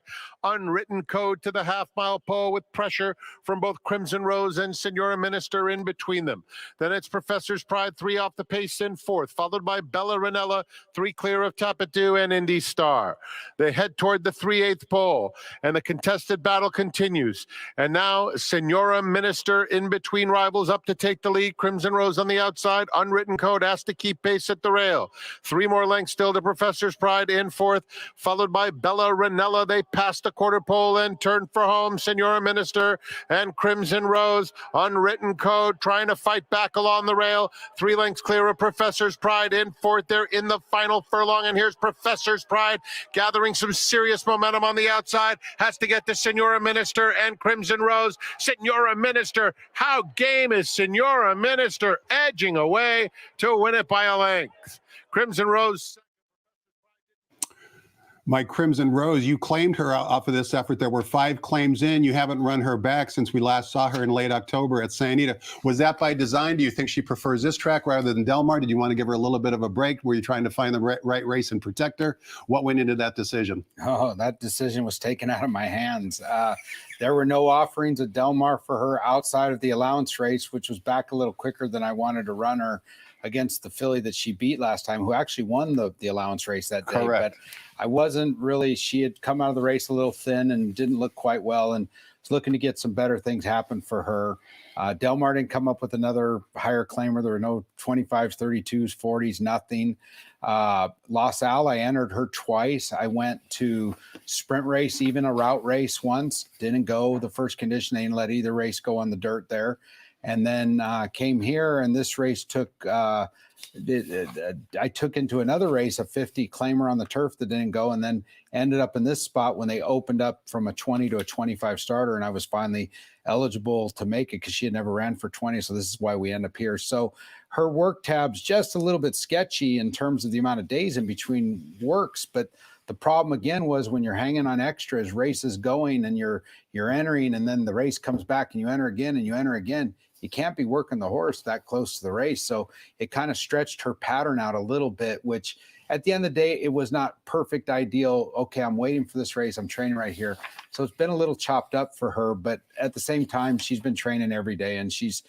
Unwritten Code to the half-mile pole with pressure from both Crimson Rose and Senora Minister in between them. Then it's Professor's Pride, 3 off the pace in 4th, followed by Bella Ranella, 3 clear of Tapidou and Indy Star. They head toward the 3/8 pole, and the contested battle continues. And now Senora Minister in between rivals up to take the lead. Crimson Rose on the outside. Unwritten Code has to keep pace at the rail. 3 more lengths still to Professor's Pride in 4th, followed by Bella Ranella. They pass the quarter pole and turn for home. Senora Minister and Crimson Rose. Unwritten Code trying to fight back along the rail. 3 lengths clear of Professor's Pride in 4th. They're in the final furlong, and here's Professor's Pride gathering some serious momentum on the outside. Has to get to Senora Minister and Crimson Rose. Senora Minister, how game is Senora Minister, edging away to win it by a length. Crimson Rose. Mike, Crimson Rose, you claimed her off of this effort. There were 5 claims in. You haven't run her back since we last saw her in late October at Santa Anita. Was that by design? Do you think she prefers this track rather than Del Mar? Did you want to give her a little bit of a break? Were you trying to find the right race and protect her? What went into that decision? Oh, that decision was taken out of my hands. There were no offerings at Del Mar for her outside of the allowance race, which was back a little quicker than I wanted to run her against the filly that she beat last time, who actually won the allowance race that day. Correct. But I wasn't really, she had come out of the race a little thin and didn't look quite well, and was looking to get some better things happen for her. Del Mar didn't come up with another higher claimer. There were no 25s, 32s, 40s, nothing. Los Al, I entered her twice. I went to sprint race, even a route race once. Didn't go the first condition. They didn't let either race go on the dirt there. And then came here, and this race took, I took into another race a 50 claimer on the turf that didn't go, and then ended up in this spot when they opened up from a 20 to a 25 starter, and I was finally eligible to make it because she had never ran for 20. So this is why we end up here. So her work tab's just a little bit sketchy in terms of the amount of days in between works, but the problem again was when you're hanging on extras, races going, and you're entering, and then the race comes back and you enter again and you enter again. You can't be working the horse that close to the race. So it kind of stretched her pattern out a little bit, which at the end of the day, it was not perfect ideal. Okay, I'm waiting for this race. I'm training right here. So it's been a little chopped up for her, but at the same time, she's been training every day and she's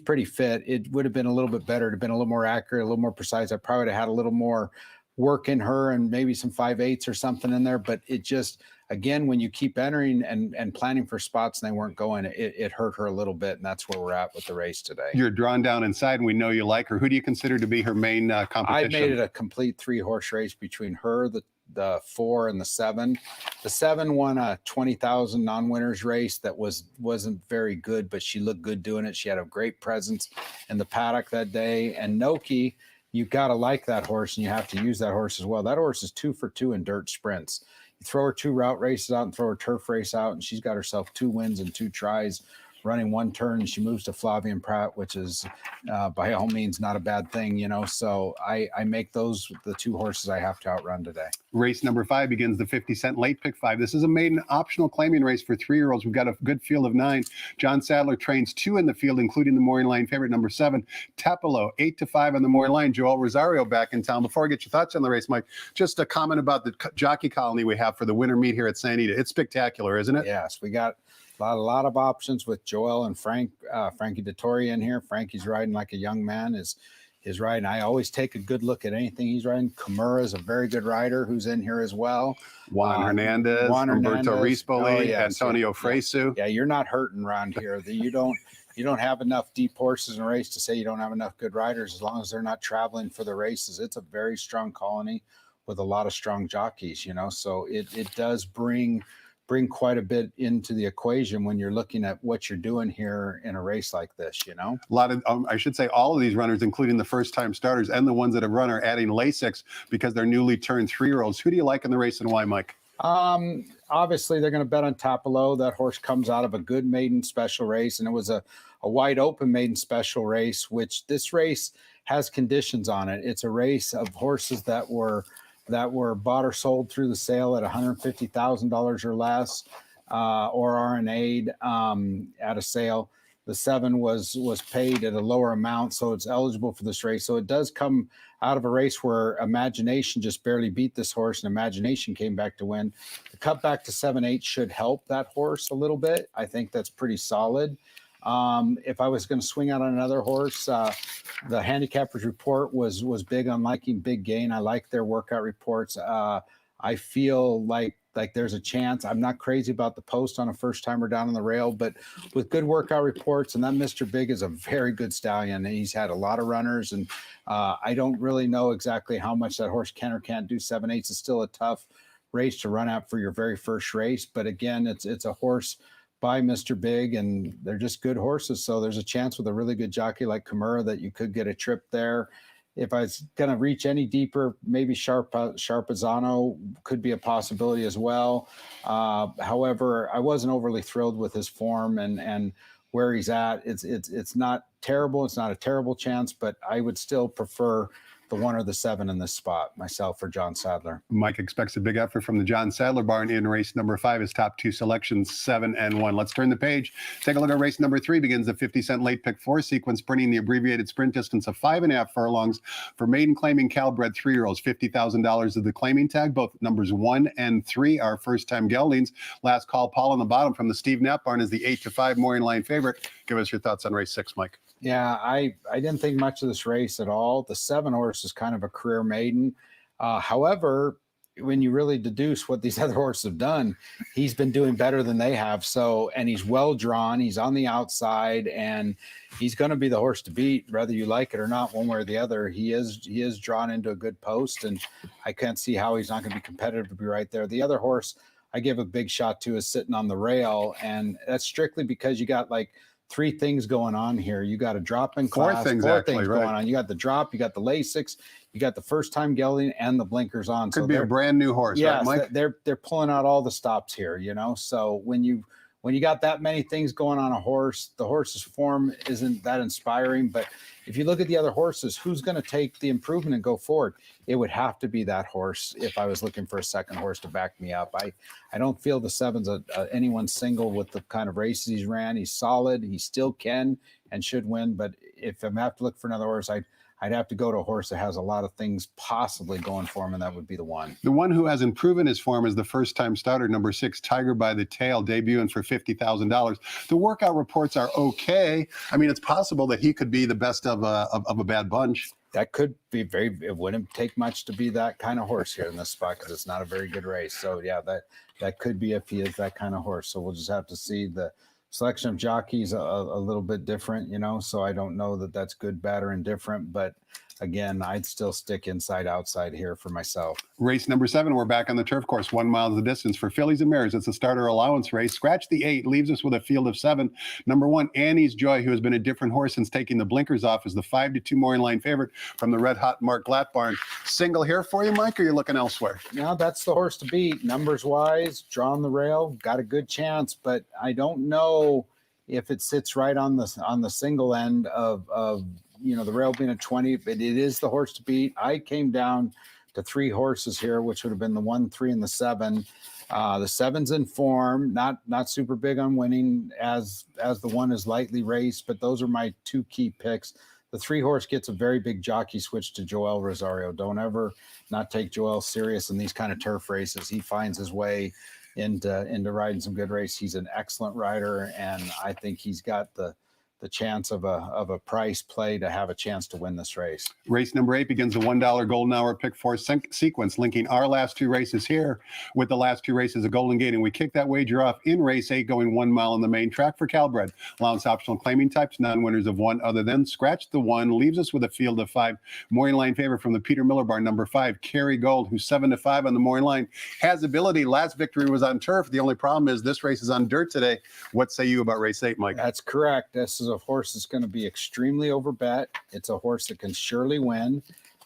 pretty fit. It would have been a little bit better to have been a little more accurate, a little more precise. I probably would have had a little more work in her and maybe some 5/8 or something in there, but it just, again, when you keep entering and planning for spots and they weren't going, it hurt her a little bit, and that's where we're at with the race today. You're drawn down inside, and we know you like her. Who do you consider to be her main competition? I made it a complete 3-horse race between her, the 4, and the 7. The 7 won a 20,000 non-winners race that wasn't very good, but she looked good doing it. She had a great presence in the paddock that day. And Noki, you got to like that horse, and you have to use that horse as well. That horse is 2 for 2 in dirt sprints. You throw her 2 route races out and throw her turf race out, and she's got herself 2 wins and 2 tries, running 1 turn, and she moves to Flavian Pratt, which is by all means not a bad thing, you know. So I make those the 2 horses I have to outrun today. Race number 5 begins the 50-cent late pick 5. This is a maiden optional claiming race for 3-year-olds. We've got a good field of 9. John Sadler trains 2 in the field, including the Maury Line favorite, number 7, Tepelo, 8-5 on the Maury Line. Joel Rosario back in town. Before I get your thoughts on the race, Mike, just a comment about the jockey colony we have for the winter meet here at Santa Anita. It's spectacular, isn't it? Yes, we got a lot of options with Joel and Frankie Dettori in here. Frankie's riding like a young man, is riding. I always take a good look at anything he's riding. Kimura is a very good rider who's in here as well. Juan Hernandez, Humberto Rispoli, Antonio Fresu. Yeah, you're not hurting around here. You don't have enough deep horses in a race to say you don't have enough good riders as long as they're not traveling for the races. It's a very strong colony with a lot of strong jockeys, you know, so it does bring quite a bit into the equation when you're looking at what you're doing here in a race like this, you know. A lot of, I should say, all of these runners, including the first-time starters and the ones that have run, are adding Lasix because they're newly turned 3-year-olds. Who do you like in the race and why, Mike? Obviously, they're going to bet on Tepelo. That horse comes out of a good maiden special race, and it was a wide open maiden special race, which this race has conditions on it. It's a race of horses that were that were bought or sold through the sale at $150,000 or less, or RNA'd at a sale. The 7 was paid at a lower amount, so it's eligible for this race. So it does come out of a race where Imagination just barely beat this horse, and Imagination came back to win. The cut back to 7-8 should help that horse a little bit. I think that's pretty solid. If I was going to swing out on another horse, the Handicappers Report was big on liking Big Gain. I like their workout reports. I feel like there's a chance. I'm not crazy about the post on a first timer down on the rail, but with good workout reports, and that Mr. Big is a very good stallion, and he's had a lot of runners, and I don't really know exactly how much that horse can or can't do. 7/8 is still a tough race to run out for your very first race, but again, it's a horse by Mr. Big, and they're just good horses. So there's a chance with a really good jockey like Kimura that you could get a trip there. If I was going to reach any deeper, maybe Sharpazano could be a possibility as well. However, I wasn't overly thrilled with his form and where he's at. It's not terrible. It's not a terrible chance, but I would still prefer the 1 or the 7 in this spot, myself or John Sadler. Mike expects a big effort from the John Sadler barn in race number 5. His top 2 selections, 7 and 1. Let's turn the page. Take a look at race number 3. Begins the 50-cent late pick 4 sequence, sprinting the abbreviated sprint distance of 5.5 furlongs for maiden claiming Calbred 3-year-olds. $50,000 of the claiming tag. Both numbers 1 and 3 are first-time geldings. Last call, Paul on the bottom from the Steve Knapp barn is the 8-5 Morin Line favorite. Give us your thoughts on race 6, Mike. Yeah, I didn't think much of this race at all. The 7 horse is kind of a career maiden. However, when you really deduce what these other horses have done, he's been doing better than they have. So, and he's well drawn. He's on the outside, and he's going to be the horse to beat, whether you like it or not, one way or the other. He is drawn into a good post, and I can't see how he's not going to be competitive to be right there. The other horse I give a big shot to is Sitting on the Rail, and that's strictly because you got like 3 things going on here. You got a drop in class, 4 things going on. You got the drop, you got the Lasix, you got the first time gelding, and the blinkers on. Could be a brand new horse, right, Mike? They're pulling out all the stops here, you know. So when you got that many things going on a horse, the horse's form isn't that inspiring. But if you look at the other horses, who's going to take the improvement and go forward? It would have to be that horse if I was looking for a second horse to back me up. I don't feel the 7's anyone single with the kind of races he's ran. He's solid. He still can and should win. But if I have to look for another horse, I'd have to go to a horse that has a lot of things possibly going for him, and that would be the 1. The one who hasn't proven his form is the first-time starter, number 6, Tiger by the Tail, debuting for $50,000. The workout reports are okay. I mean, it's possible that he could be the best of a bad bunch. That could be it wouldn't take much to be that kind of horse here in this spot because it's not a very good race. So, yeah, that could be if he is that kind of horse. So we'll just have to see. The selection of jockeys a little bit different, you know, so I don't know that that's good, bad, or indifferent, but again, I'd still stick inside outside here for myself. Race number 7, we're back on the turf course. 1 mile is the distance for fillies and mares. It's a starter allowance race. Scratch the 8, leaves us with a field of 7. Number 1, Annie's Joy, who has been a different horse since taking the blinkers off, is the 5-2 Morin Line favorite from the red hot Mark Glatt barn. Single here for you, Mike, or are you looking elsewhere? Yeah, that's the horse to beat. Numbers wise, drawn the rail, got a good chance, but I don't know if it sits right on the single end of you know, the rail being a 20, but it is the horse to beat. I came down to 3 horses here, which would have been the 1, 3, and the 7. The 7's in form, not super big on winning as the 1 is lightly raced, but those are my 2 key picks. The 3 horse gets a very big jockey switch to Joel Rosario. Don't ever not take Joel serious in these kind of turf races. He finds his way into riding some good race. He's an excellent rider, and I think he's got the chance of a price play to have a chance to win this race. Race number 8 begins the $1 golden hour pick 4 sequence, linking our last 2 races here with the last 2 races of Golden Gate. And we kick that wager off in race 8, going 1 mile on the main track for Calbred. Allowance optional claiming types, non-winners of 1 other than. Scratch the 1, leaves us with a field of 5. Morin Line favorite from the Peter Miller barn, number 5, Carrie Gold, who's 7-5 on the Morin Line. Has ability. Last victory was on turf. The only problem is this race is on dirt today. What say you about race 8, Mike? That's correct. This is a horse that's going to be extremely overbet. It's a horse that can surely win.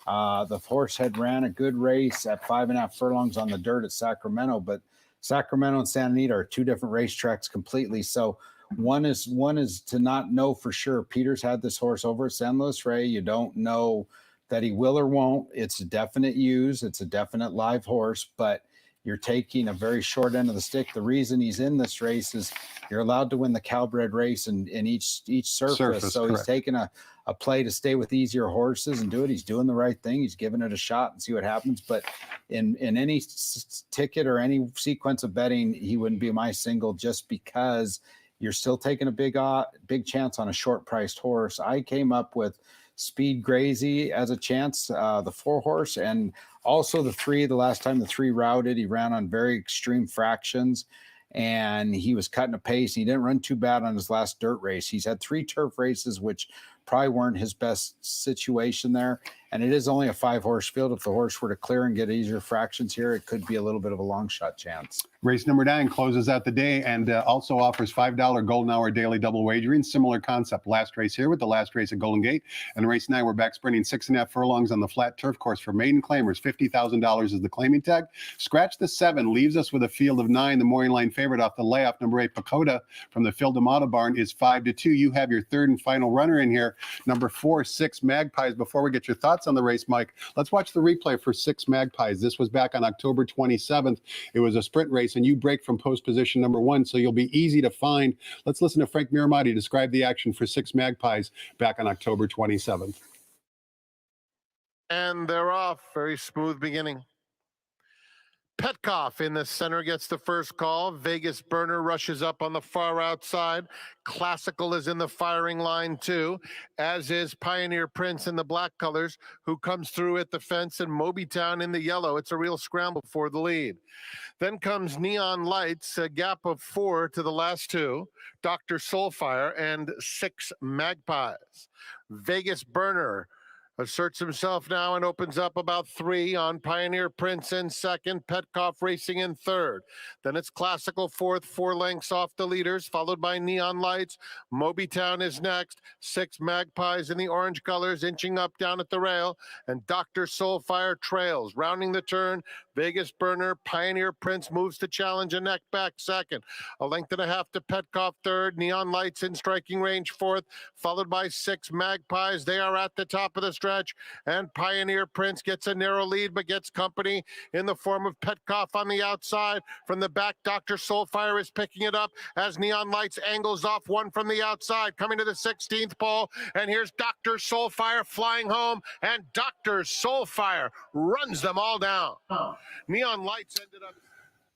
The horse had ran a good race at 5.5 furlongs on the dirt at Sacramento, but Sacramento and Santa Anita are 2 different racetracks completely. So one is to not know for sure. Peter's had this horse over at San Luis Rey. You don't know that he will or won't. It's a definite use. It's a definite live horse, but you're taking a very short end of the stick. The reason he's in this race is you're allowed to win the Calbred race in each surface. So correct. he's taking a play to stay with easier horses and do it. He's doing the right thing. He's giving it a shot and see what happens. But in any ticket or any sequence of betting, he wouldn't be my single, just because you're still taking a big chance on a short priced horse. I came up with Speed Grazy as a chance, the 4 horse, and also the 3. The last time the 3 routed, he ran on very extreme fractions, and he was cutting a pace. He didn't run too bad on his last dirt race. He's had 3 turf races, which probably weren't his best situation there. And it is only a 5-horse field. If the horse were to clear and get easier fractions here, it could be a little bit of a long shot chance. Race number 9 closes out the day and also offers $5 golden hour daily double wagering. Similar concept. Last race here with the last race at Golden Gate. And race 9, we're back sprinting 6.5 furlongs on the flat turf course for maiden claimers. $50,000 is the claiming tag. Scratch the 7 leaves us with a field of 9. The morning line favorite off the layoff, number 8, Pacoda from the Phil D'Amato barn, is 5-2. You have your third and final runner in here, number 4, 6 Magpies. Before we get your thoughts on the race, Mike, let's watch the replay for 6 Magpies. This was back on October 27th. It was a sprint race, and you break from post position number 1, so you'll be easy to find. Let's listen to Frank Miramati describe the action for 6 Magpies back on October 27th. And they're off. Very smooth beginning. Petkoff in the center gets the first call. Vegas Burner rushes up on the far outside. Classical is in the firing line too, as is Pioneer Prince in the black colors, who comes through at the fence, and Mobytown in the yellow. It's a real scramble for the lead. Then comes Neon Lights, a gap of 4 to the last 2, Dr. Soulfire, and 6 Magpies. Vegas Burner asserts himself now and opens up about 3 on Pioneer Prince in second, Petkoff racing in third. Then it's Classical fourth, 4 lengths off the leaders, followed by Neon Lights. Mobytown is next, 6 Magpies in the orange colors inching up down at the rail, and Dr. Soulfire trails. Rounding the turn, Vegas Burner, Pioneer Prince moves to challenge a neck back second. A length and a half to Petkoff third, Neon Lights in striking range fourth, followed by 6 Magpies. They are at the top of the stretch, and Pioneer Prince gets a narrow lead but gets company in the form of Petkoff on the outside. From the back, Dr. Soulfire is picking it up as Neon Lights angles off 1 from the outside, coming to the 16th pole, and here's Dr. Soulfire flying home, and Dr. Soulfire runs them all down. Neon Lights ended up...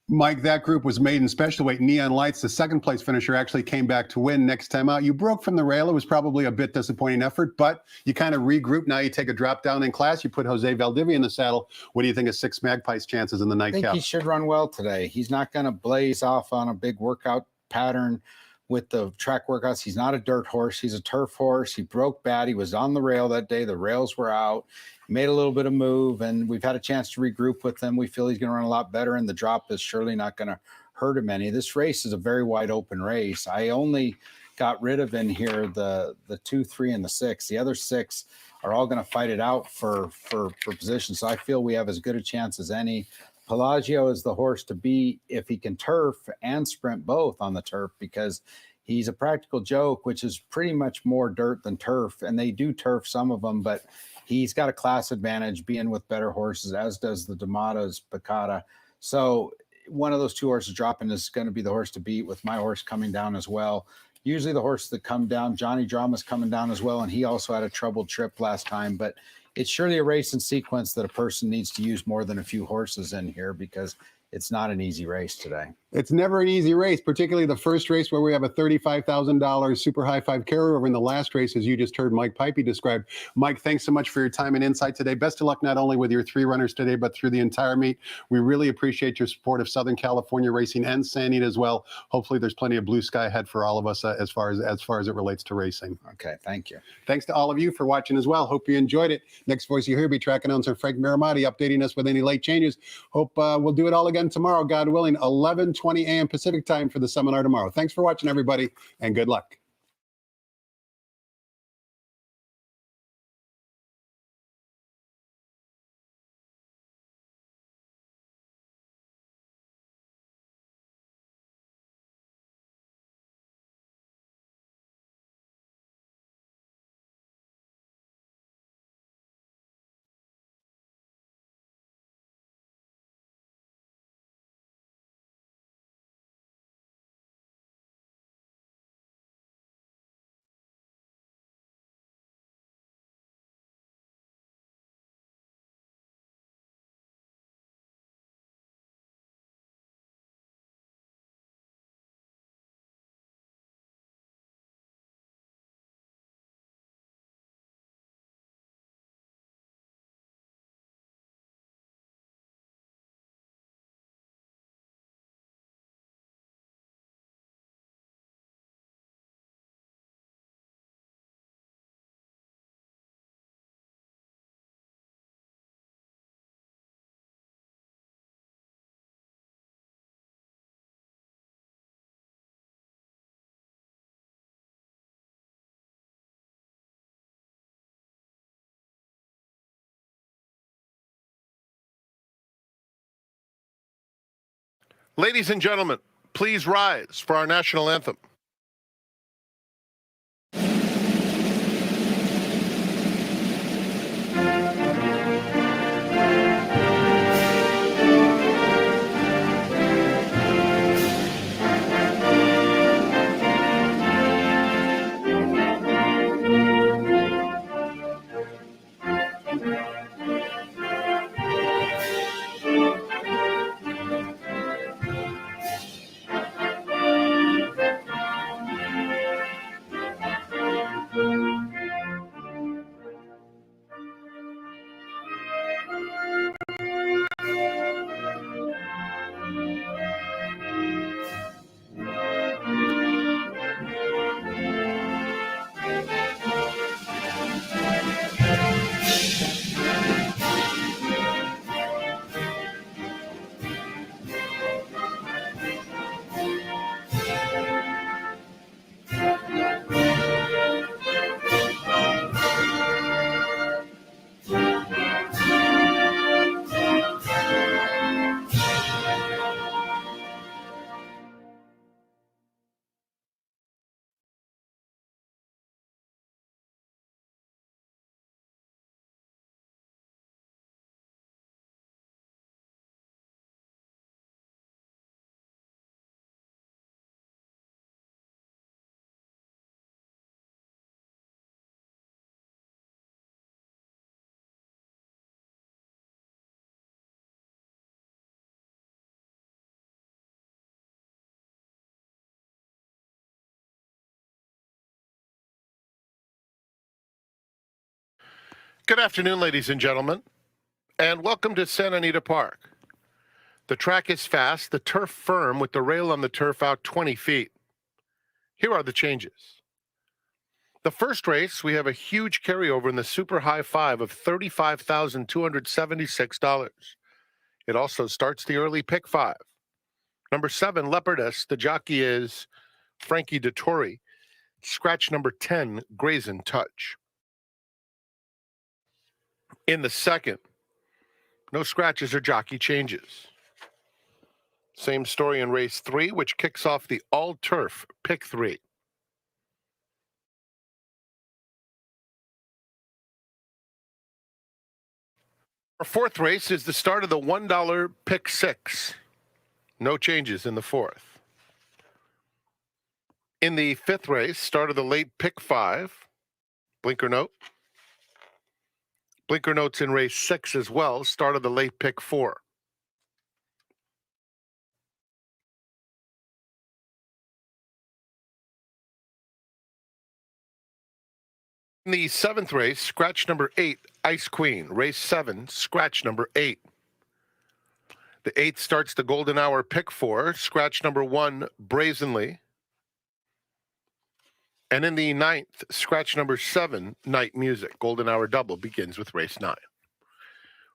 Mike, that group was made in special weight. Neon Lights, the second place finisher, actually came back to win next time out. You broke from the rail. It was probably a bit disappointing effort, but you kind of regroup. Now you take a drop down in class. You put Jose Valdivia in the saddle. What do you think of 6 Magpies' chances in the nightcap? I think he should run well today. He's not going to blaze off on a big workout pattern with the track workouts. He's not a dirt horse. He's a turf horse. He broke bad. He was on the rail that day. The rails were out. He made a little bit of move, and we've had a chance to regroup with him. We feel he's going to run a lot better, and the drop is surely not going to hurt him any. This race is a very wide open race. I only got rid of in here the 2, 3, and the 6. The other 6 are all going to fight it out for position. So I feel we have as good a chance as any. Pelagio is the horse to beat if he can turf and sprint both on the turf, because he's a practical joke, which is pretty much more dirt than turf. And they do turf some of them, but he's got a class advantage being with better horses, as does the D'Amato's Picata. So one of those 2 horses dropping is going to be the horse to beat, with my horse coming down as well. Usually the horses that come down, Johnny Drama's coming down as well, and he also had a troubled trip last time. But it's surely a race in sequence that a person needs to use more than a few horses in here, because it's not an easy race today. It's never an easy race, particularly the first race where we have a $35,000 super high 5 carryover in the last race, as you just heard Mike Puype describe. Mike, thanks so much for your time and insight today. Best of luck not only with your 3 runners today, but through the entire meet. We really appreciate your support of Southern California racing and San Anita as well. Hopefully there's plenty of blue sky ahead for all of us as far as it relates to racing. Okay, thank you. Thanks to all of you for watching as well. Hope you enjoyed it. Next voice you hear will be track announcer Frank Miramati updating us with any late changes. Hope we'll do it all again tomorrow, God willing, 11:20 a.m. Pacific time for the seminar tomorrow. Thanks for watching, everybody, and good luck. Ladies and gentlemen, please rise for our national anthem. Good afternoon, ladies and gentlemen, and welcome to Santa Anita Park. The track is fast, the turf firm with the rail on the turf out 20 feet. Here are the changes. The first race, we have a huge carryover in the super high five of $35,276. It also starts the early pick five. Number 7, Leopardess, the jockey is Frankie Dettori. Scratch number 10, Brazen Touch. In the second, no scratches or jockey changes. Same story in race 3, which kicks off the all-turf pick 3. Our fourth race is the start of the $1 pick 6. No changes in the fourth. In the fifth race, start of the late pick 5. Blinker note. Blinker notes in race 6 as well. Start of the late pick 4. In the seventh race, scratch number 8, Ice Queen. Race 7, scratch number 8. The 8th starts the golden hour pick 4. Scratch number 1, Brazenly. And in the 9th, scratch number 7, Night Music. Golden hour double begins with race 9.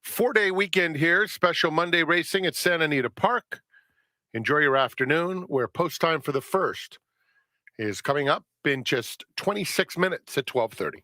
4-day weekend here. Special Monday racing at Santa Anita Park. Enjoy your afternoon, where post time for the first is coming up in just 26 minutes at 12:30.